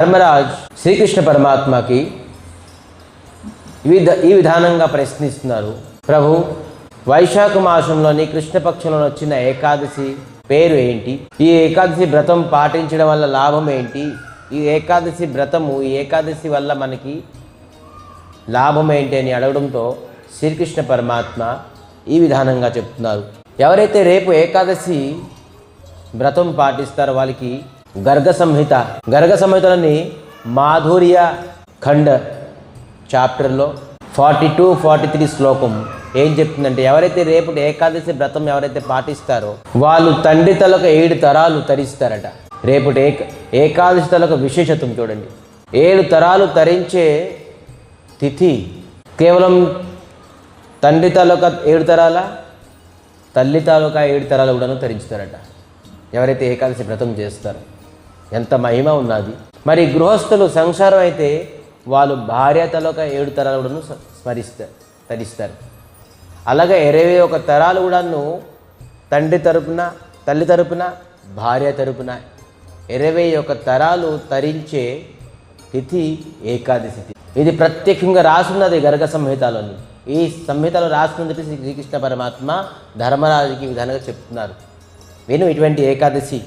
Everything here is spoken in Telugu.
ధర్మరాజ్ శ్రీకృష్ణ పరమాత్మకి ఈ విధానంగా ప్రశ్నిస్తున్నారు. ప్రభు, వైశాఖ మాసంలోని కృష్ణపక్షంలో వచ్చిన ఏకాదశి పేరు ఏంటి? ఈ ఏకాదశి వ్రతం పాటించడం వల్ల లాభం ఏంటి? ఈ ఏకాదశి వల్ల మనకి లాభం ఏంటి అని అడగడంతో శ్రీకృష్ణ పరమాత్మ ఈ విధానంగా చెప్తున్నారు. ఎవరైతే రేపు ఏకాదశి వ్రతం పాటిస్తారో వాళ్ళకి గర్గ సంహితలోని మాధుర్య ఖండ చాప్టర్లో 42-43 శ్లోకం ఏం చెప్తుందంటే, ఎవరైతే రేపు ఏకాదశి వ్రతం ఎవరైతే పాటిస్తారో వాళ్ళు తండ్రి తలకు 7 తరాలు తరిస్తారట. రేపు ఏకాదశి తలకు విశేషత్వం చూడండి. 7 తరాలు తరించే తిథి. కేవలం తండ్రి తాలూక 7 తరాల, తల్లి తాలూక 7 తరాలు కూడాను తరించుతారట ఎవరైతే ఏకాదశి వ్రతం చేస్తారో. ఎంత మహిమ ఉన్నది. మరి గృహస్థులు సంసారం అయితే వాళ్ళు భార్య తాలూక 7 తరాలు కూడాను తరిస్తారు. అలాగే 21 తరాలు కూడాను తండ్రి తరపున, తల్లి తరపున, భార్య తరపున 21 తరాలు తరించే తిథి ఏకాదశి తిథి. ఇది ప్రత్యేకంగా రాసున్నది గర్గ సంహితలోని. ఈ సంహితలో రాసుకున్నది శ్రీకృష్ణ పరమాత్మ ధర్మరాజుకి విధానంగా చెప్తున్నారు. విను ఇటువంటి ఏకాదశి